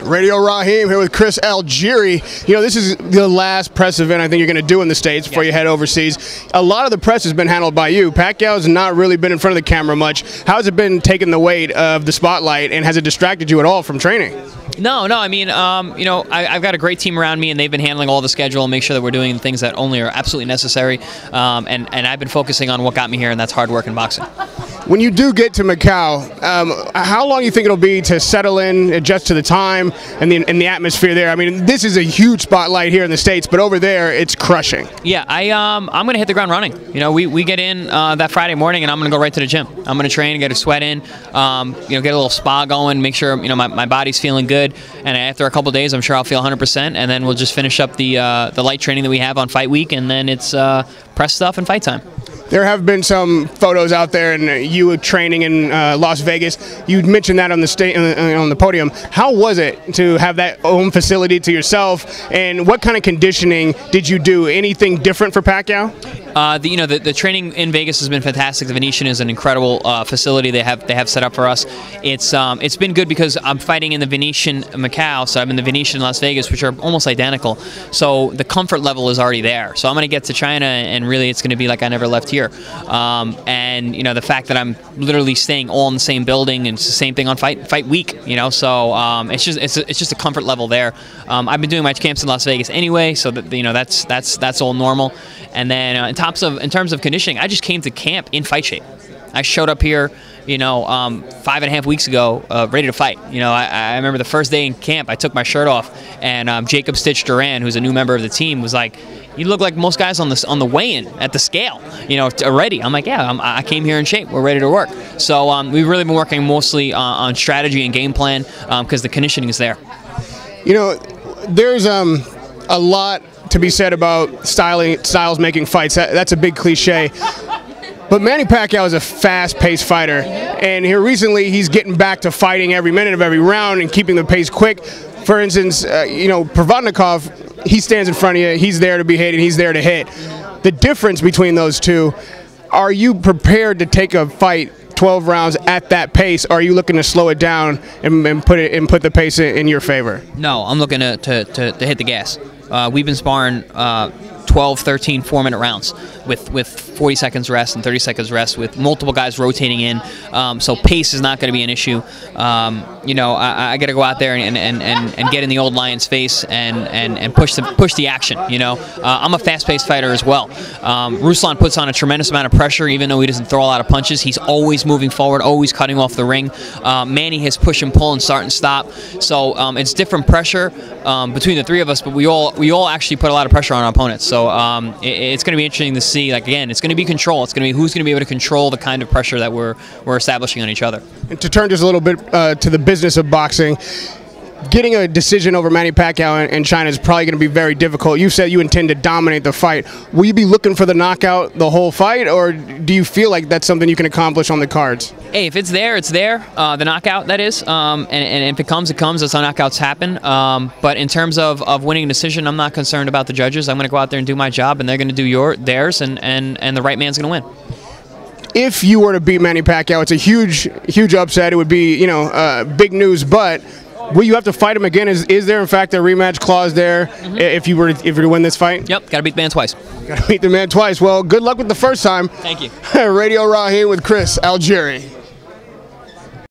Radio Raheem here with Chris Algieri. You know, this is the last press event I think you're going to do in the States before you head overseas. A lot of the press has been handled by you. Pacquiao's not really been in front of the camera much. How has it been taking the weight of the spotlight, and has it distracted you at all from training? No. I mean, you know, I've got a great team around me, and they've been handling all the schedule and make sure that we're doing things that only are absolutely necessary. And I've been focusing on what got me here, and that's hard work in boxing. When you do get to Macau, how long do you think it'll be to settle in, adjust to the time and the atmosphere there? I mean, this is a huge spotlight here in the States, but over there, it's crushing. Yeah, I'm going to hit the ground running. You know, we get in that Friday morning, and I'm going to go right to the gym. I'm going to train, get a sweat in, you know, get a little spa going, make sure, you know, my body's feeling good. And after a couple of days, I'm sure I'll feel 100%. And then we'll just finish up the light training that we have on fight week, and then it's press stuff and fight time. There have been some photos out there, and you training in Las Vegas. You mentioned that on the podium. How was it to have that own facility to yourself, and what kind of conditioning did you do? Anything different for Pacquiao? You know, the training in Vegas has been fantastic. The Venetian is an incredible facility they have set up for us. It's been good because I'm fighting in the Venetian Macau, so I'm in the Venetian Las Vegas, which are almost identical. So the comfort level is already there. So I'm going to get to China, and really it's going to be like I never left here. And you know, the fact that I'm literally staying all in the same building, and it's the same thing on fight week. You know, so it's just a comfort level there. I've been doing my camps in Las Vegas anyway, so that, you know, that's all normal. And then in terms of conditioning, I just came to camp in fight shape. I showed up here, you know, 5.5 weeks ago, ready to fight. You know, I remember the first day in camp, I took my shirt off, and Jacob Stitch Duran, who's a new member of the team, was like, "You look like most guys on the weigh-in at the scale, you know, already." I'm like, "Yeah, I came here in shape. We're ready to work." So we've really been working mostly on strategy and game plan because the conditioning is there. You know, there's a lot to be said about styles making fights. That's a big cliche. But Manny Pacquiao is a fast-paced fighter, and here recently he's getting back to fighting every minute of every round and keeping the pace quick. For instance, you know, Provodnikov, he stands in front of you, he's there to be hit, and he's there to hit. The difference between those two, are you prepared to take a fight 12 rounds at that pace, or are you looking to slow it down and put the pace in your favor? No, I'm looking to hit the gas. We've been sparring 12, 13, 4-minute rounds with 40 seconds rest and 30 seconds rest, with multiple guys rotating in. So pace is not going to be an issue. You know, I got to go out there and get in the old lion's face and push the action. You know, I'm a fast-paced fighter as well. Ruslan puts on a tremendous amount of pressure, even though he doesn't throw a lot of punches. He's always moving forward, always cutting off the ring. Manny has push and pull and start and stop. So it's different pressure between the three of us, but we all actually put a lot of pressure on our opponents. So it's going to be interesting to see. Like, again, it's going to be control. It's going to be who's going to be able to control the kind of pressure that we're establishing on each other. And to turn just a little bit to the business of boxing, getting a decision over Manny Pacquiao in China is probably going to be very difficult. You said you intend to dominate the fight. Will you be looking for the knockout the whole fight, or do you feel like that's something you can accomplish on the cards? Hey, if it's there, it's there. The knockout, that is. And if it comes, it comes. That's how knockouts happen. But in terms of winning a decision, I'm not concerned about the judges. I'm going to go out there and do my job, and they're going to do theirs, and the right man's going to win. If you were to beat Manny Pacquiao, it's a huge upset. It would be, you know, big news, but will you have to fight him again? Is there in fact a rematch clause there if you were to win this fight? Yep, got to beat the man twice. Got to beat the man twice. Well, good luck with the first time. Thank you. Radio Raheem with Chris Algieri.